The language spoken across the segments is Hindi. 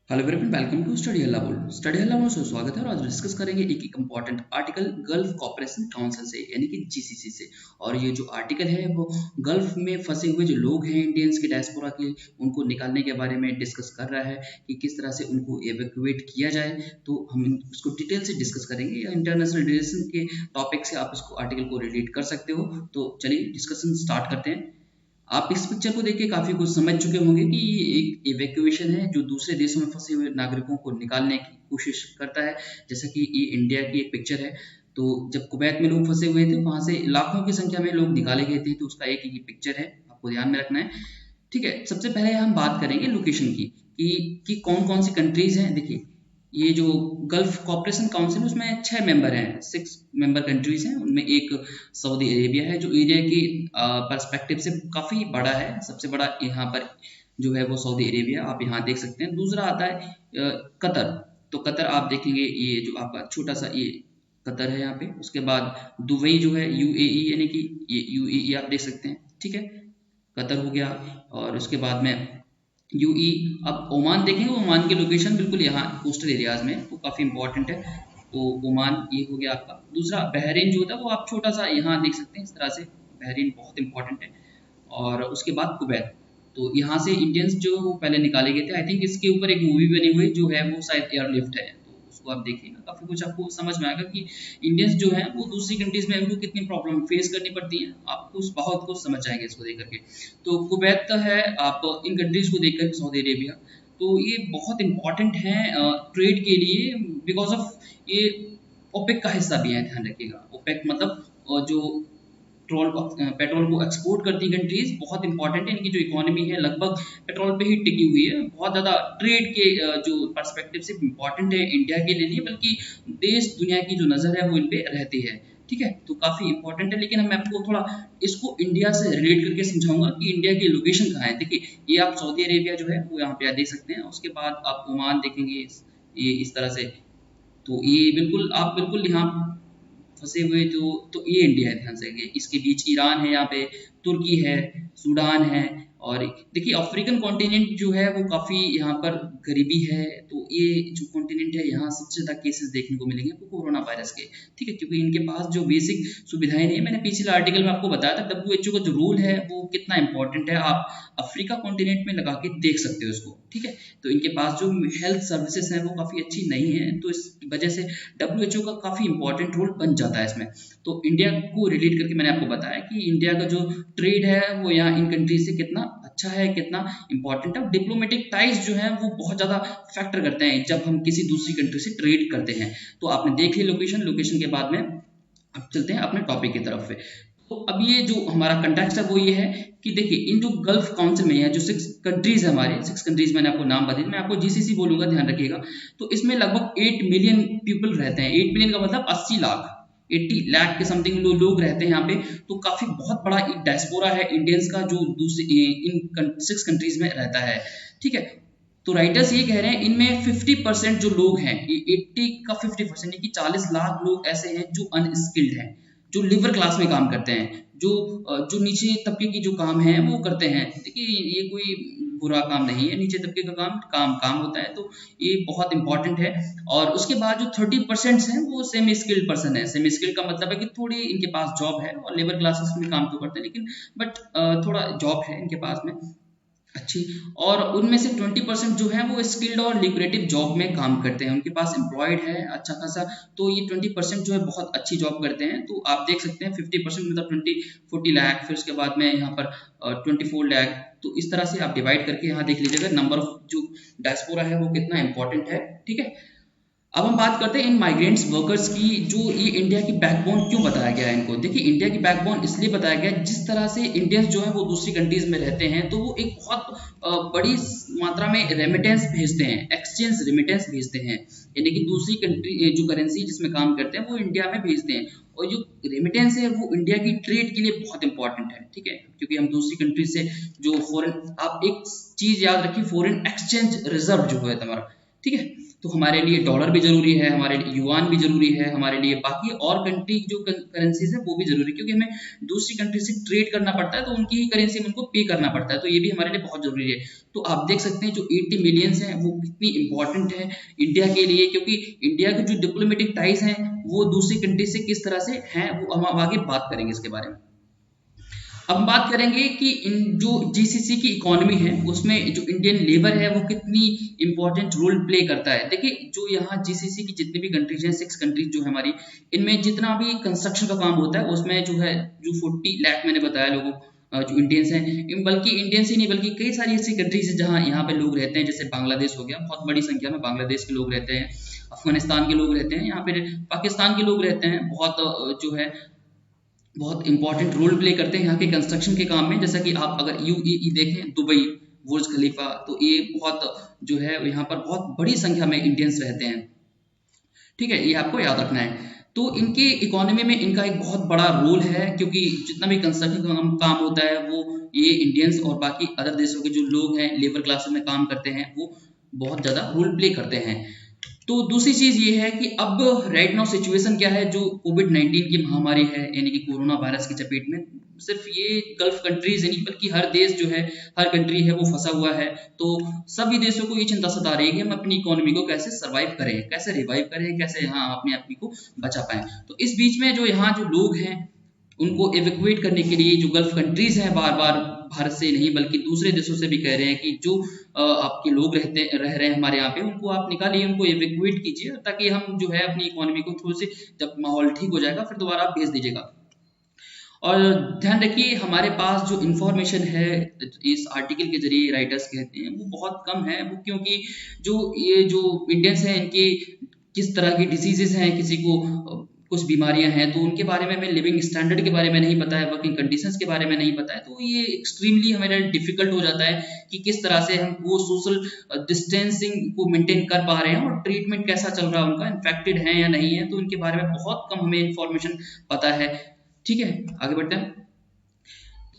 Hello everyone, welcome to study Halla Bol. Study Halla बोल से स्वागत है और आज डिस्कस करेंगे एक important article Gulf cooperation council से यानी कि जीसीसी से। और ये जो आर्टिकल है वो गल्फ में फंसे हुए जो लोग हैं इंडियंस के डायस्पोरा के, उनको निकालने के बारे में डिस्कस कर रहा है कि किस तरह से उनको एवैक्यूएट किया जाए। तो हम उसको डिटेल से डिस्कस करेंगे या इंटरनेशनल रिलेशन के टॉपिक से आप इसको आर्टिकल को रिलेट कर सकते हो। तो चलिए डिस्कशन स्टार्ट करते हैं। आप इस पिक्चर को देख के काफी कुछ समझ चुके होंगे कि ये एक इवैक्यूएशन है जो दूसरे देशों में फंसे हुए नागरिकों को निकालने की कोशिश करता है। जैसा कि ये इंडिया की एक पिक्चर है। तो जब कुवैत में लोग फंसे हुए थे वहां से लाखों की संख्या में लोग निकाले गए थे, तो उसका एक ही पिक्चर है, आपको ध्यान में रखना है। ठीक है, सबसे पहले हम बात करेंगे लोकेशन की कि कौन कौन सी कंट्रीज हैं। देखिए, ये जो गल्फ कॉपरेशन काउंसिल उसमें 6 मेंबर हैं, 6 मेंबर कंट्रीज हैं। उनमें एक सऊदी अरेबिया है जो एरिया की पर्सपेक्टिव से काफ़ी बड़ा है। सबसे बड़ा यहाँ पर जो है वो सऊदी अरेबिया, आप यहाँ देख सकते हैं। दूसरा आता है कतर। तो कतर आप देखेंगे, ये जो आपका छोटा सा ये कतर है यहाँ पे। उसके बाद दुबई जो है यूएई, यानी कि ये यूएई आप देख सकते हैं। ठीक है, कतर हो गया। और उसके बाद में यूई। अब ओमान देखेंगे, ओमान की लोकेशन बिल्कुल यहाँ कोस्टल एरियाज में, वो काफ़ी इंपॉर्टेंट है। तो ओमान ये हो गया आपका। दूसरा बहरीन जो होता है वो आप छोटा सा यहाँ देख सकते हैं इस तरह से। बहरीन बहुत इंपॉर्टेंट है। और उसके बाद कुवैत। तो यहाँ से इंडियंस जो वो पहले निकाले गए थे। आई थिंक इसके ऊपर एक मूवी बनी हुई जो है वो शायद एयरलिफ्ट है, तो उसको आप देखिए ना, काफ़ी कुछ आपको समझ में आएगा कि इंडियंस जो है वो दूसरी कंट्रीज में उनको कितनी प्रॉब्लम फेस करनी पड़ती है। आपको बहुत कुछ समझ जाएंगे इसको देख करके। तो कुवैत है, आप इन कंट्रीज को देख कर, सऊदी अरेबिया, तो ये बहुत इंपॉर्टेंट है ट्रेड के लिए, बिकॉज ऑफ ये ओपेक का हिस्सा भी है, ध्यान रखिएगा। ओपेक मतलब जो पेट्रोल को एक्सपोर्ट करती कंट्रीज, बहुत इंपॉर्टेंट है। इनकी जो इकोनॉमी है लगभग पेट्रोल पे ही टिकी हुई है। बहुत ज़्यादा ट्रेड के जो पर्सपेक्टिव से इंपॉर्टेंट है इंडिया के लिए, बल्कि देश दुनिया की जो नज़र है वो इन पे रहती है। ठीक है, तो काफ़ी इंपॉर्टेंट है। लेकिन मैं आपको थोड़ा इसको इंडिया से रिलेट करके समझाऊंगा कि इंडिया की लोकेशन कहाँ है। देखिए, ये आप सऊदी अरेबिया जो है वो यहाँ पे आप देख सकते हैं। उसके बाद आप ओमान देखेंगे, ये इस तरह से। तो ये बिल्कुल आप बिल्कुल यहाँ फंसे हुए जो, तो ये इंडिया है, ध्यान से। इसके बीच ईरान है, यहाँ पे तुर्की है, सूडान है। और देखिए, अफ्रीकन कॉन्टिनेंट जो है वो काफ़ी यहाँ पर गरीबी है। तो ये जो कॉन्टिनेंट है यहाँ सबसे ज़्यादा केसेस देखने को मिलेंगे आपको कोरोना वायरस के। ठीक है, क्योंकि इनके पास जो बेसिक सुविधाएं नहीं है। मैंने पिछले आर्टिकल में आपको बताया था डब्ल्यूएचओ का जो रोल है वो कितना इंपॉर्टेंट है, आप अफ्रीका कॉन्टिनेंट में लगा के देख सकते हो इसको। ठीक है, तो इनके पास जो हेल्थ सर्विसेज हैं वो काफ़ी अच्छी नहीं है, तो इस वजह से डब्ल्यूएचओ का काफ़ी इंपॉर्टेंट रोल बन जाता है इसमें। तो इंडिया को रिलेट करके मैंने आपको बताया कि इंडिया का जो ट्रेड है वो यहाँ इन कंट्रीज से कितना अच्छा है, कितना इंपॉर्टेंट है। डिप्लोमेटिक टाइज जो है वो बहुत ज़्यादा फैक्टर करते हैं जब हम किसी दूसरी कंट्री से ट्रेड करते हैं। तो आपने देख ली लोकेशन। लोकेशन के बाद में अब चलते हैं अपने टॉपिक की तरफ पे। तो अब ये जो हमारा कंटेक्स्ट है वो ये है कि देखिए, इन जो गल्फ काउंसिल में है जो 6 कंट्रीज है, हमारे 6 कंट्रीज मैंने आपको नाम बताया, मैं आपको जीसीसी बोलूंगा, ध्यान रखिएगा। तो इसमें लगभग 8 मिलियन पीपल रहते हैं। 8 मिलियन का मतलब 80 लाख, 80 लाख के समथिंग लोग रहते हैं यहाँ पे। तो काफी बहुत बड़ा एक डायस्पोरा है इंडियंस का जो दूसरी इन 6 कंट्रीज में रहता है। ठीक है, तो राइटर्स ये कह रहे हैं इनमें 50% जो लोग हैं, ये 80 का 50% कि 40 लाख लोग ऐसे हैं जो अनस्किल्ड हैं, जो लिवर क्लास में काम करते हैं, जो नीचे तबके की जो काम है वो करते हैं। देखिए, ये कोई बुरा काम नहीं है, नीचे तबके का काम काम काम होता है। तो ये बहुत इंपॉर्टेंट है। और उसके बाद जो 30% हैं वो सेमी स्किल्ड पर्सन है। सेमी स्किल्ड का मतलब है कि थोड़ी इनके पास जॉब है और लेबर क्लासेस में काम तो करते हैं, लेकिन बट थोड़ा जॉब है इनके पास में अच्छी। और उनमें से 20% जो है वो स्किल्ड और लिक्रेटिव जॉब में काम करते हैं, उनके पास एम्प्लॉयड है अच्छा खासा। तो ये 20% जो है बहुत अच्छी जॉब करते हैं। तो आप देख सकते हैं 50% मतलब 40 लाख, फिर उसके बाद में यहाँ पर 24 लाख। तो इस तरह से आप डिवाइड करके यहाँ देख लीजिएगा नंबर ऑफ जो डायस्पोरा है वो कितना इंपॉर्टेंट है। ठीक है, अब हम बात करते हैं इन माइग्रेंट्स वर्कर्स की। जो ये इंडिया की बैकबोन क्यों बताया गया है इनको। देखिए, इंडिया की बैकबोन इसलिए बताया गया जिस तरह से इंडियंस जो है वो दूसरी कंट्रीज में रहते हैं, तो वो एक बहुत बड़ी मात्रा में रेमिटेंस भेजते हैं, एक्सचेंज रेमिटेंस भेजते हैं। यानी कि दूसरी कंट्री जो करेंसी जिसमें काम करते हैं वो इंडिया में भेजते हैं। और जो रेमिटेंस है वो इंडिया की ट्रेड के लिए बहुत इंपॉर्टेंट है। ठीक है, क्योंकि हम दूसरी कंट्री से जो फॉरेन, आप एक चीज याद रखिए, फॉरेन एक्सचेंज रिजर्व जो है हमारा, ठीक है। तो हमारे लिए डॉलर भी जरूरी है, हमारे लिए युआन भी जरूरी है, हमारे लिए बाकी और कंट्री जो करेंसीज है वो भी जरूरी है, क्योंकि हमें दूसरी कंट्री से ट्रेड करना पड़ता है तो उनकी ही करेंसी में उनको पे करना पड़ता है, तो ये भी हमारे लिए बहुत जरूरी है। तो आप देख सकते हैं जो 80 मिलियंस हैं वो कितनी इंपॉर्टेंट है इंडिया के लिए, क्योंकि इंडिया के जो डिप्लोमेटिक टाइज हैं वो दूसरी कंट्री से किस तरह से हैं वो हम आगे बात करेंगे इसके बारे में। अब हम बात करेंगे कि इन जो जीसीसी की इकोनॉमी है उसमें जो इंडियन लेबर है वो कितनी इंपॉर्टेंट रोल प्ले करता है। देखिए जो यहाँ जीसीसी की जितनी भी कंट्रीज हैं, 6 कंट्रीज जो है हमारी, इनमें जितना भी कंस्ट्रक्शन का काम होता है उसमें जो है जो 40 लाख मैंने बताया लोगों जो इंडियंस हैं, बल्कि इंडियंस ही नहीं बल्कि कई सारी ऐसी कंट्रीज है जहाँ यहाँ पे लोग रहते हैं, जैसे बांग्लादेश हो गया, बहुत बड़ी संख्या में बांग्लादेश के लोग रहते हैं, अफगानिस्तान के लोग रहते हैं, यहाँ पे पाकिस्तान के लोग रहते हैं, बहुत जो है बहुत इंपॉर्टेंट रोल प्ले करते हैं यहाँ के कंस्ट्रक्शन के काम में। जैसा कि आप अगर यूएई देखें, दुबई, बुर्ज खलीफा, तो ये बहुत जो है यहाँ पर बहुत बड़ी संख्या में इंडियंस रहते हैं, ठीक है, ये आपको याद रखना है। तो इनके इकोनॉमी में इनका एक बहुत बड़ा रोल है, क्योंकि जितना भी कंस्ट्रक्शन काम होता है वो ये इंडियंस और बाकी अदर देशों के जो लोग हैं लेबर क्लास में काम करते हैं वो बहुत ज़्यादा रोल प्ले करते हैं। तो दूसरी चीज ये है कि अब राइट नाउ सिचुएशन क्या है, जो कोविड-19 की महामारी है यानी कि कोरोना वायरस की चपेट में सिर्फ ये गल्फ कंट्रीज नहीं बल्कि हर देश जो है, हर कंट्री है वो फंसा हुआ है। तो सभी देशों को ये चिंता सता रही है कि हम अपनी इकोनॉमी को कैसे सर्वाइव करें, कैसे रिवाइव करें, कैसे यहाँ अपने आप को बचा पाएं। तो इस बीच में जो यहाँ जो लोग हैं उनको एवैक्यूएट करने के लिए जो गल्फ कंट्रीज हैं बार बार भारत से नहीं बल्कि दूसरे देशों से भी कह रहे हैं कि जो आपके लोग रह रहे हैं हमारे यहाँ पे उनको आप निकालिए, उनको एवैक्यूएट कीजिए, ताकि हम जो है अपनी इकोनॉमी को थोड़ी सी जब माहौल ठीक हो जाएगा फिर दोबारा आप भेज दीजिएगा। और ध्यान रखिए हमारे पास जो इंफॉर्मेशन है इस आर्टिकल के जरिए राइटर्स कहते हैं वो बहुत कम है, वो क्योंकि जो ये जो इंडियंस हैं इनके किस तरह की डिसीजेस हैं, किसी को कुछ बीमारियां हैं तो उनके बारे में हमें लिविंग स्टैंडर्ड के बारे में नहीं पता है, वर्किंग कंडीशंस के बारे में नहीं पता है, तो ये एक्सट्रीमली हमारे डिफिकल्ट हो जाता है कि किस तरह से हम वो सोशल डिस्टेंसिंग को मेंटेन कर पा रहे हैं और ट्रीटमेंट कैसा चल रहा है उनका, इन्फेक्टेड है या नहीं है, तो उनके बारे में बहुत कम हमें इंफॉर्मेशन पता है। ठीक है, आगे बढ़ते हैं।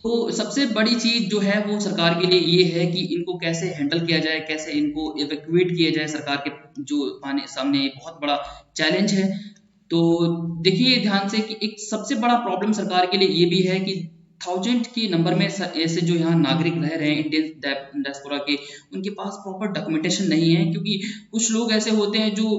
तो सबसे बड़ी चीज जो है वो सरकार के लिए ये है कि इनको कैसे हैंडल किया जाए, कैसे इनको इवैक्यूएट किया जाए। सरकार के जो सामने बहुत बड़ा चैलेंज है। तो देखिए ध्यान से कि एक सबसे बड़ा प्रॉब्लम सरकार के लिए ये भी है कि 1000 के नंबर में ऐसे जो यहाँ नागरिक रह रहे हैं इंडियन डायस्पोरा के, उनके पास प्रॉपर डॉक्यूमेंटेशन नहीं है, क्योंकि कुछ लोग ऐसे होते हैं जो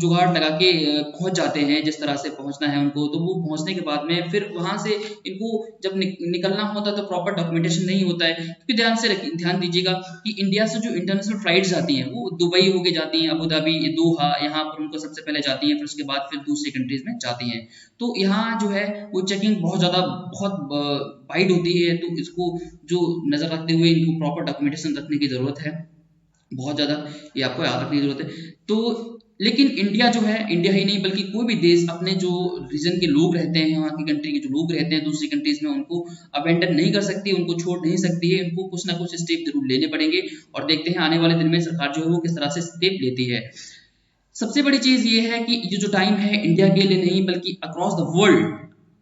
जुगाड़ लगा के पहुंच जाते हैं जिस तरह से पहुंचना है उनको, तो वो पहुंचने के बाद में फिर वहां से इनको जब निकलना होता है तो प्रॉपर डॉक्यूमेंटेशन नहीं होता है। क्योंकि ध्यान दीजिएगा कि इंडिया से जो इंटरनेशनल फ्लाइट्स जाती हैं वो दुबई होके जाती हैं, अबू धाबी, दोहा, यहाँ पर उनको सबसे पहले जाती हैं, फिर उसके बाद फिर दूसरी कंट्रीज में जाती हैं। तो यहाँ जो है वो चेकिंग बहुत ज़्यादा बहुत वाइड होती है, तो इसको जो नज़र रखते हुए इनको प्रॉपर डॉक्यूमेंटेशन रखने की ज़रूरत है बहुत ज़्यादा, ये आपको याद रखने की ज़रूरत है। तो लेकिन इंडिया जो है, इंडिया ही नहीं बल्कि कोई भी देश अपने जो रीजन के लोग रहते हैं, वहाँ की कंट्री के जो लोग रहते हैं दूसरी कंट्रीज में, उनको अबेंडन नहीं कर सकती, उनको छोड़ नहीं सकती है, उनको कुछ ना कुछ स्टेप जरूर लेने पड़ेंगे। और देखते हैं आने वाले दिन में सरकार जो है वो किस तरह से स्टेप लेती है। सबसे बड़ी चीज ये है कि ये जो टाइम है इंडिया के लिए नहीं बल्कि अक्रॉस द वर्ल्ड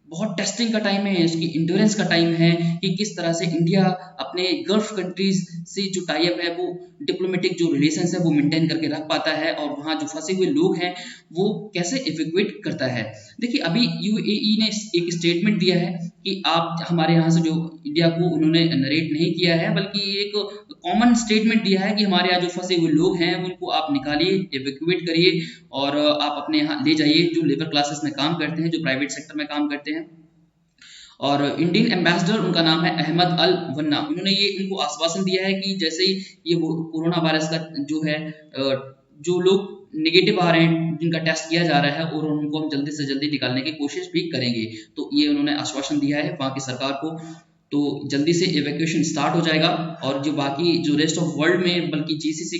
बहुत टेस्टिंग का टाइम है, इसकी इंड्योरेंस का टाइम है कि किस तरह से इंडिया अपने गल्फ कंट्रीज से जो टाई अप है वो डिप्लोमेटिक जो रिलेशंस है वो मेंटेन करके रख पाता है, और वहाँ जो फंसे हुए लोग हैं वो कैसे इवैक्यूएट करता है। देखिए अभी यूएई ने एक स्टेटमेंट दिया है कि आप हमारे यहाँ से जो इंडिया को उन्होंने नरेट नहीं किया है बल्कि एक कॉमन स्टेटमेंट दिया है कि हमारे यहाँ जो फंसे हुए लोग हैं उनको आप निकालिए, इवैक्यूएट करिए और आप अपने यहाँ ले जाइए, जो लेबर क्लासेस में काम करते हैं, जो प्राइवेट सेक्टर में काम करते हैं। और इंडियन एम्बेसडर उनका नाम है अहमद अल वन्ना, उन्होंने ये उनको आश्वासन दिया है कि जैसे ही ये कोरोना वायरस का जो है जो लोग नेगेटिव आ रहे हैं जिनका टेस्ट किया जा रहा है और उनको हम जल्दी से जल्दी निकालने की कोशिश भी करेंगे। तो ये उन्होंने आश्वासन दिया है वहाँ की सरकार को, तो जल्दी से इवैक्यूएशन स्टार्ट हो जाएगा और जो बाकी जो रेस्ट ऑफ वर्ल्ड में बल्कि जीसीसी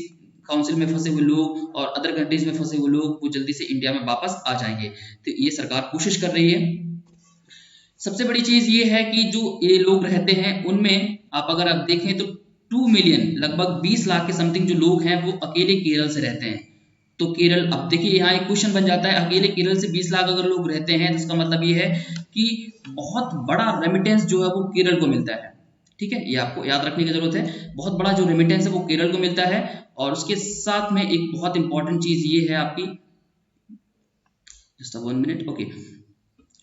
काउंसिल में फंसे हुए लोग और अदर कंट्रीज में फंसे हुए लोग वो जल्दी से इंडिया में वापस आ जाएंगे। तो ये सरकार कोशिश कर रही है। सबसे बड़ी चीज ये है कि जो ये लोग रहते हैं उनमें आप अगर आप देखें तो 2 मिलियन लगभग 20 लाख के समथिंग जो लोग हैं वो अकेले केरल से रहते हैं। तो केरल, अब देखिए यहाँ एक क्वेश्चन बन जाता है, अकेले केरल से 20 लाख अगर लोग रहते हैं तो इसका मतलब ये है कि बहुत बड़ा रेमिटेंस जो है वो केरल को मिलता है। ठीक है, ये आपको याद रखने की जरूरत है। बहुत बड़ा जो रेमिटेंस है वो केरल को मिलता है। और उसके साथ में एक बहुत इंपॉर्टेंट चीज ये है आपकी, जस्ट 1 मिनट, ओके।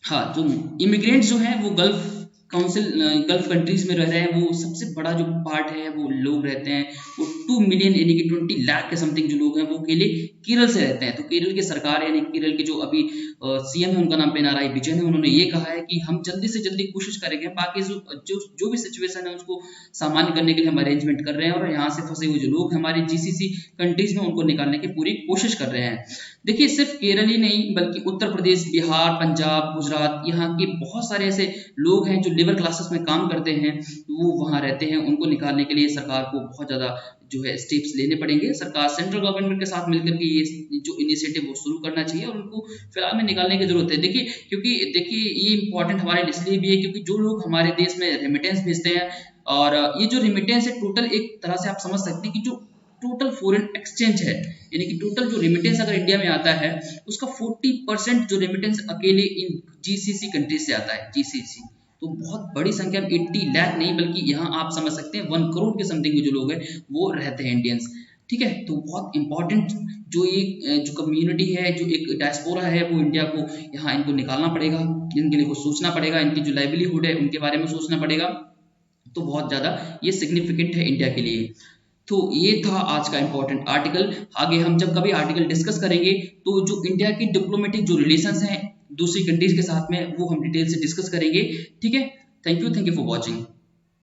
हाँ, जो इमिग्रेंट्स जो हैं वो गल्फ कंट्रीज में रह रहे हैं, वो सबसे बड़ा जो पार्ट है वो लोग रहते हैं, वो 2 मिलियन यानी कि 20 लाख के समथिंग जो लोग हैं वो अकेले केरल से रहते हैं। तो केरल की सरकार यानी केरल के जो अभी सीएम है, उनका नाम पिनाराई विजयन है, उन्होंने ये कहा है कि हम जल्दी से जल्दी कोशिश करेंगे, बाकी जो भी सिचुएशन है उसको सामान्य करने के लिए हम अरेंजमेंट कर रहे हैं, और यहाँ से फंसे हुए जो लोग हमारे जीसीसी कंट्रीज में उनको निकालने की पूरी कोशिश कर रहे हैं। देखिए, सिर्फ केरल ही नहीं बल्कि उत्तर प्रदेश, बिहार, पंजाब, गुजरात, यहाँ के बहुत सारे ऐसे लोग हैं जो लेबर क्लासेस में काम करते हैं, वो वहाँ रहते हैं। उनको निकालने के लिए सरकार को बहुत ज़्यादा जो है स्टेप्स लेने पड़ेंगे। सरकार सेंट्रल गवर्नमेंट के साथ मिलकर के ये जो इनिशिएटिव वो शुरू करना चाहिए, और उनको फिलहाल में निकालने की जरूरत है। देखिए, क्योंकि देखिए ये इंपॉर्टेंट हमारे इसलिए भी है क्योंकि जो लोग हमारे देश में रेमिटेंस भेजते हैं, और ये जो रेमिटेंस है टोटल, एक तरह से आप समझ सकते हैं कि जो टोटल फॉरेन एक्सचेंज है, यानी कि टोटल जो रेमिटेंस अगर इंडिया में आता है उसका 40% जो रेमिटेंस अकेले इन जीसीसी कंट्रीज से आता है, जीसीसी। तो बहुत बड़ी संख्या में 80 लाख नहीं बल्कि यहाँ आप समझ सकते हैं 1 करोड़ के समथिंग जो लोग हैं वो रहते हैं, इंडियंस। ठीक है, तो बहुत इंपॉर्टेंट जो ये जो कम्युनिटी है, जो एक डायस्पोरा है, वो इंडिया को यहाँ इनको निकालना पड़ेगा, इनके लिए कुछ सोचना पड़ेगा, इनकी जो लाइवलीहुड है उनके बारे में सोचना पड़ेगा। तो बहुत ज़्यादा ये सिग्निफिकेंट है इंडिया के लिए। तो ये था आज का इंपॉर्टेंट आर्टिकल। आगे हम जब कभी आर्टिकल डिस्कस करेंगे तो जो इंडिया की डिप्लोमेटिक जो रिलेशंस हैं दूसरी कंट्रीज के साथ में, वो हम डिटेल से डिस्कस करेंगे। ठीक है, थैंक यू फॉर वॉचिंग।